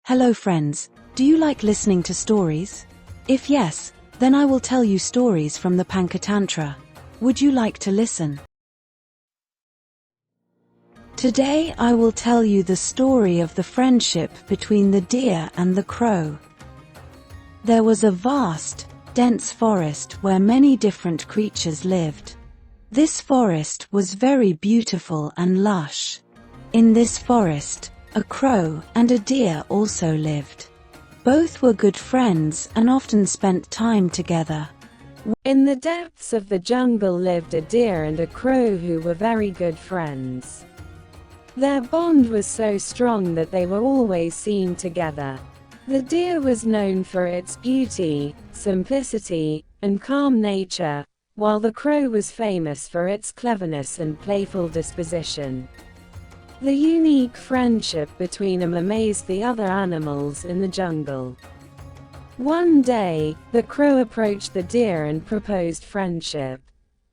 Hello friends, do you like listening to stories? If yes, then I will tell you stories from the Panchatantra. Would you like to listen? Today I will tell you the story of the friendship between the deer and the crow. There was a vast, dense forest where many different creatures lived. This forest was very beautiful and lush. In this forest, a crow and a deer also lived. Both were good friends and often spent time together. In the depths of the jungle lived a deer and a crow who were very good friends. Their bond was so strong that they were always seen together. The deer was known for its beauty, simplicity, and calm nature, while the crow was famous for its cleverness and playful disposition. The unique friendship between them amazed the other animals in the jungle. One day, the crow approached the deer and proposed friendship.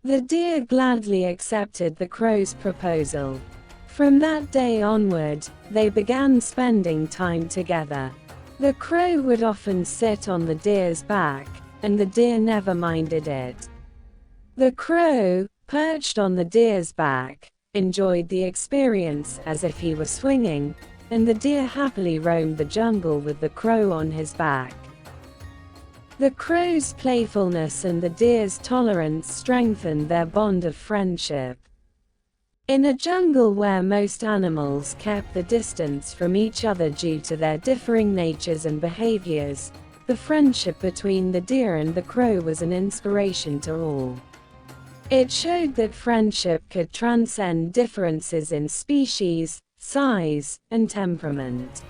The deer gladly accepted the crow's proposal. From that day onward, they began spending time together. The crow would often sit on the deer's back, and the deer never minded it. The crow, perched on the deer's back, enjoyed the experience as if he were swinging, and the deer happily roamed the jungle with the crow on his back. The crow's playfulness and the deer's tolerance strengthened their bond of friendship. In a jungle where most animals kept the distance from each other due to their differing natures and behaviors, the friendship between the deer and the crow was an inspiration to all. It showed that friendship could transcend differences in species, size, and temperament.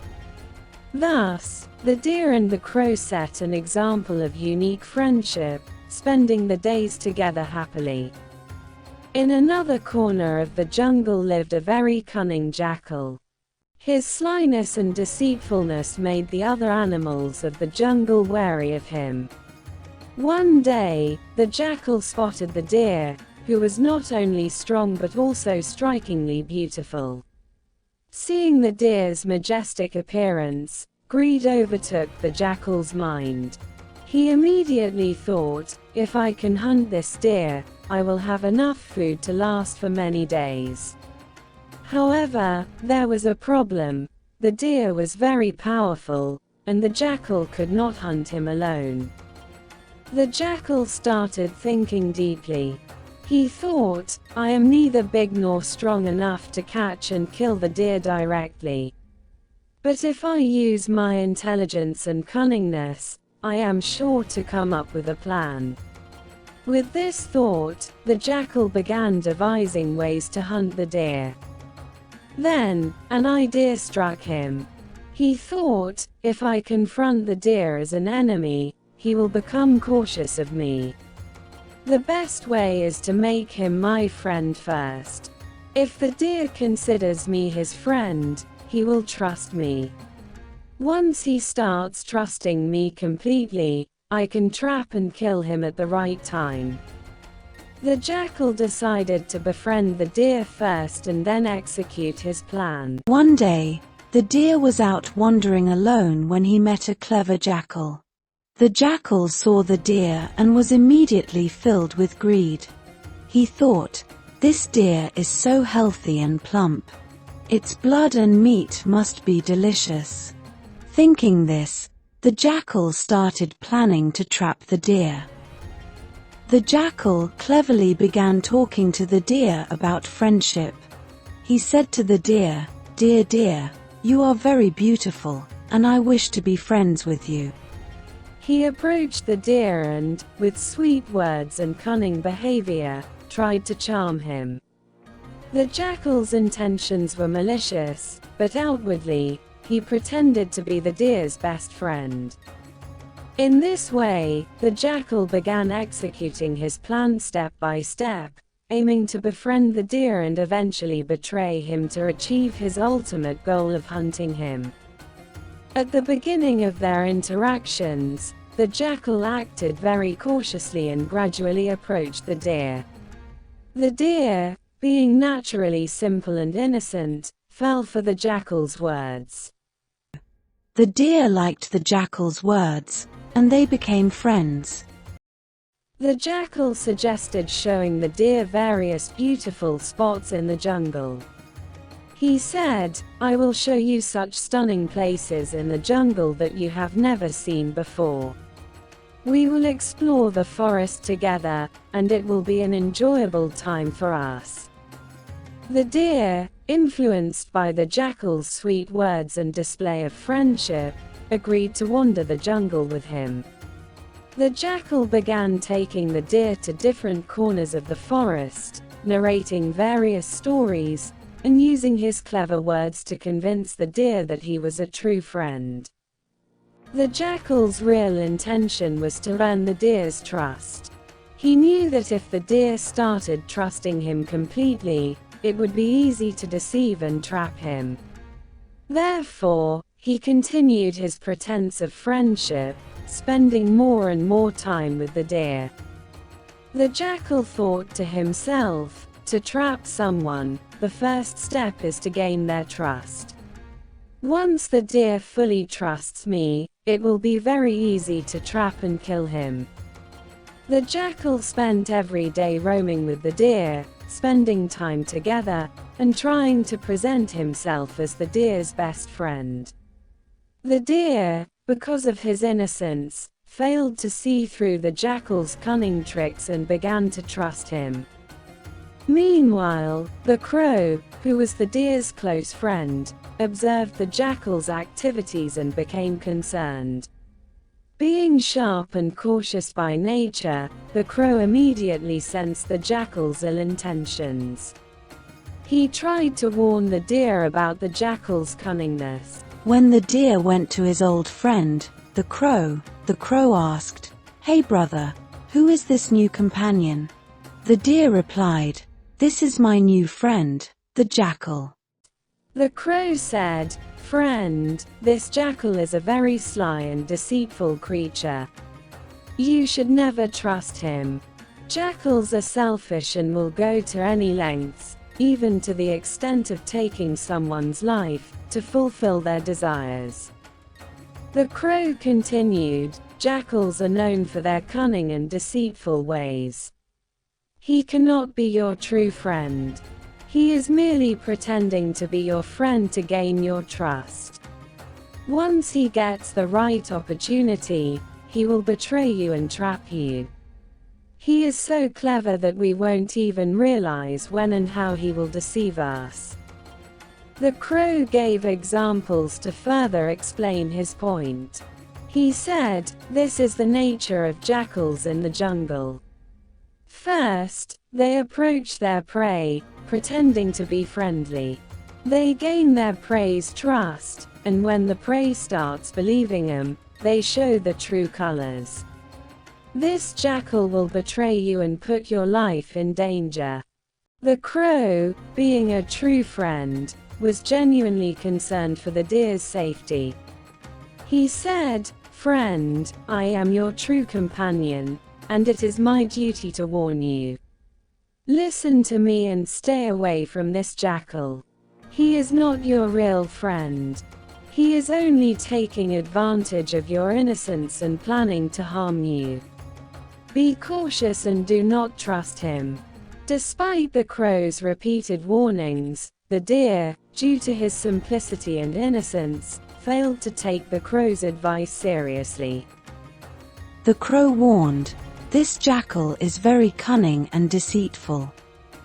Thus, the deer and the crow set an example of unique friendship, spending the days together happily. In another corner of the jungle lived a very cunning jackal. His slyness and deceitfulness made the other animals of the jungle wary of him. One day, the jackal spotted the deer, who was not only strong but also strikingly beautiful. Seeing the deer's majestic appearance, greed overtook the jackal's mind. He immediately thought, if I can hunt this deer, I will have enough food to last for many days. However, there was a problem. The deer was very powerful, and the jackal could not hunt him alone. The jackal started thinking deeply. He thought, I am neither big nor strong enough to catch and kill the deer directly. But if I use my intelligence and cunningness, I am sure to come up with a plan. With this thought, the jackal began devising ways to hunt the deer. Then, an idea struck him. He thought, if I confront the deer as an enemy, he will become cautious of me. The best way is to make him my friend first. If the deer considers me his friend, he will trust me. Once he starts trusting me completely, I can trap and kill him at the right time. The jackal decided to befriend the deer first and then execute his plan. One day, the deer was out wandering alone when he met a clever jackal. The jackal saw the deer and was immediately filled with greed. He thought, this deer is so healthy and plump. Its blood and meat must be delicious. Thinking this, the jackal started planning to trap the deer. The jackal cleverly began talking to the deer about friendship. He said to the deer, "Dear deer, you are very beautiful, and I wish to be friends with you." He approached the deer and, with sweet words and cunning behavior, tried to charm him. The jackal's intentions were malicious, but outwardly, he pretended to be the deer's best friend. In this way, the jackal began executing his plan step by step, aiming to befriend the deer and eventually betray him to achieve his ultimate goal of hunting him. At the beginning of their interactions, the jackal acted very cautiously and gradually approached the deer. The deer, being naturally simple and innocent, fell for the jackal's words. The deer liked the jackal's words, and they became friends. The jackal suggested showing the deer various beautiful spots in the jungle. He said, "I will show you such stunning places in the jungle that you have never seen before. We will explore the forest together, and it will be an enjoyable time for us." The deer, influenced by the jackal's sweet words and display of friendship, agreed to wander the jungle with him. The jackal began taking the deer to different corners of the forest, narrating various stories, and using his clever words to convince the deer that he was a true friend. The jackal's real intention was to earn the deer's trust. He knew that if the deer started trusting him completely, it would be easy to deceive and trap him. Therefore, he continued his pretense of friendship, spending more and more time with the deer. The jackal thought to himself, to trap someone, the first step is to gain their trust. Once the deer fully trusts me, it will be very easy to trap and kill him. The jackal spent every day roaming with the deer, spending time together, and trying to present himself as the deer's best friend. The deer, because of his innocence, failed to see through the jackal's cunning tricks and began to trust him. Meanwhile, the crow, who was the deer's close friend, observed the jackal's activities and became concerned. Being sharp and cautious by nature, the crow immediately sensed the jackal's ill intentions. He tried to warn the deer about the jackal's cunningness. When the deer went to his old friend, the crow asked, "Hey brother, who is this new companion?" The deer replied, "This is my new friend, the jackal." The crow said, "Friend, this jackal is a very sly and deceitful creature. You should never trust him. Jackals are selfish and will go to any lengths, even to the extent of taking someone's life, to fulfill their desires." The crow continued, "Jackals are known for their cunning and deceitful ways. He cannot be your true friend. He is merely pretending to be your friend to gain your trust. Once he gets the right opportunity, he will betray you and trap you. He is so clever that we won't even realize when and how he will deceive us." The crow gave examples to further explain his point. He said, "This is the nature of jackals in the jungle. First, they approach their prey, pretending to be friendly. They gain their prey's trust, and when the prey starts believing them, they show the true colors. This jackal will betray you and put your life in danger." The crow, being a true friend, was genuinely concerned for the deer's safety. He said, "Friend, I am your true companion, and it is my duty to warn you. Listen to me and stay away from this jackal. He is not your real friend. He is only taking advantage of your innocence and planning to harm you. Be cautious and do not trust him." Despite the crow's repeated warnings, the deer, due to his simplicity and innocence, failed to take the crow's advice seriously. The crow warned, "This jackal is very cunning and deceitful.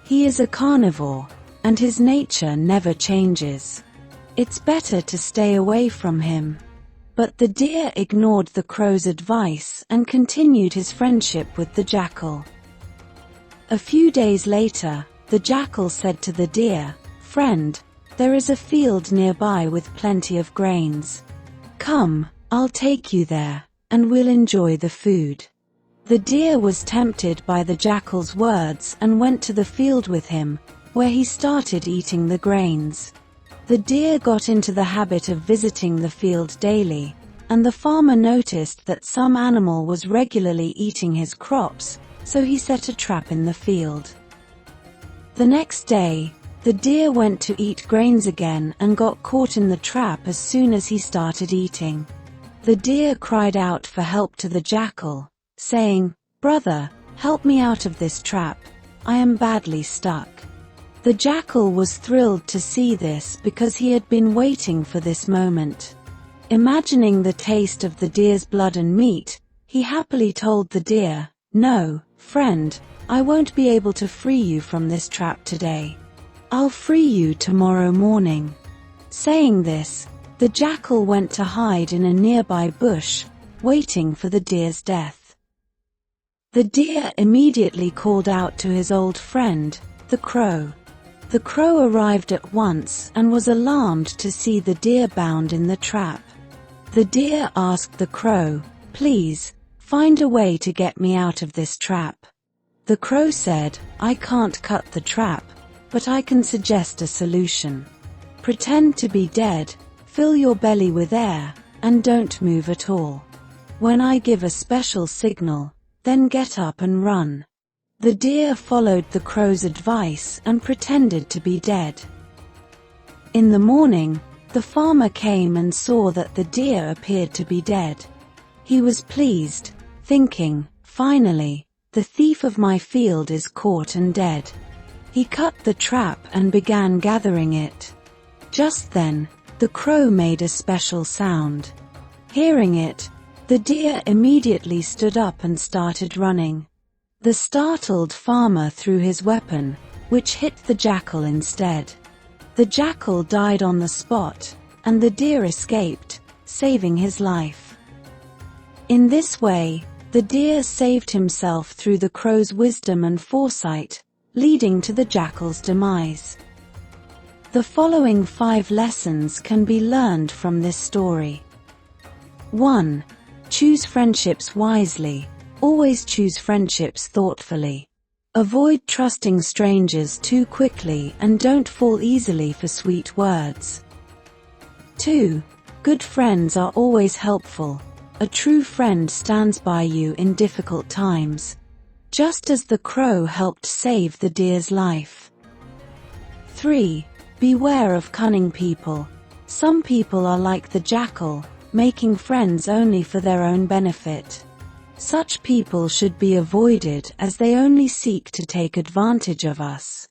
He is a carnivore, and his nature never changes. It's better to stay away from him." But the deer ignored the crow's advice and continued his friendship with the jackal. A few days later, the jackal said to the deer, "Friend, there is a field nearby with plenty of grains. Come, I'll take you there, and we'll enjoy the food." The deer was tempted by the jackal's words and went to the field with him, where he started eating the grains. The deer got into the habit of visiting the field daily, and the farmer noticed that some animal was regularly eating his crops, so he set a trap in the field. The next day, The deer went to eat grains again and got caught in the trap as soon as he started eating. The deer cried out for help to the jackal, saying, "Brother, help me out of this trap. I am badly stuck." The jackal was thrilled to see this because he had been waiting for this moment. Imagining the taste of the deer's blood and meat, he happily told the deer, "No, friend, I won't be able to free you from this trap today. I'll free you tomorrow morning." Saying this, the jackal went to hide in a nearby bush, waiting for the deer's death. The deer immediately called out to his old friend, the crow. The crow arrived at once and was alarmed to see the deer bound in the trap. The deer asked the crow, "Please, find a way to get me out of this trap." The crow said, "I can't cut the trap, but I can suggest a solution. Pretend to be dead, fill your belly with air, and don't move at all. When I give a special signal, then get up and run." The deer followed the crow's advice and pretended to be dead. In the morning, the farmer came and saw that the deer appeared to be dead. He was pleased, thinking, "Finally, the thief of my field is caught and dead." He cut the trap and began gathering it. Just then, the crow made a special sound. Hearing it, the deer immediately stood up and started running. The startled farmer threw his weapon, which hit the jackal instead. The jackal died on the spot, and the deer escaped, saving his life. In this way, the deer saved himself through the crow's wisdom and foresight, leading to the jackal's demise. The following 5 lessons can be learned from this story. 1. Choose friendships wisely. Always choose friendships thoughtfully. Avoid trusting strangers too quickly and don't fall easily for sweet words. 2. Good friends are always helpful. A true friend stands by you in difficult times, just as the crow helped save the deer's life. 3. Beware of cunning people. Some people are like the jackal, making friends only for their own benefit. Such people should be avoided as they only seek to take advantage of us.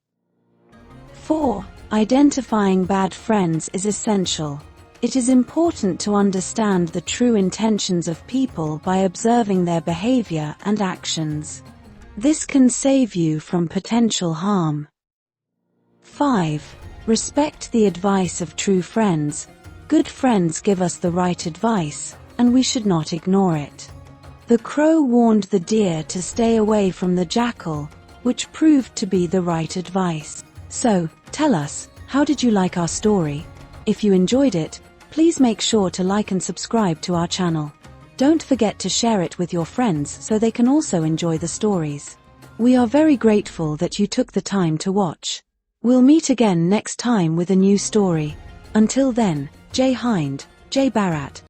4. Identifying bad friends is essential. It is important to understand the true intentions of people by observing their behavior and actions. This can save you from potential harm. 5. Respect the advice of true friends. Good friends give us the right advice, and we should not ignore it. The crow warned the deer to stay away from the jackal, which proved to be the right advice. So, tell us, how did you like our story? If you enjoyed it, please make sure to like and subscribe to our channel. Don't forget to share it with your friends so they can also enjoy the stories. We are very grateful that you took the time to watch. We'll meet again next time with a new story. Until then, Jai Hind, Jai Bharat.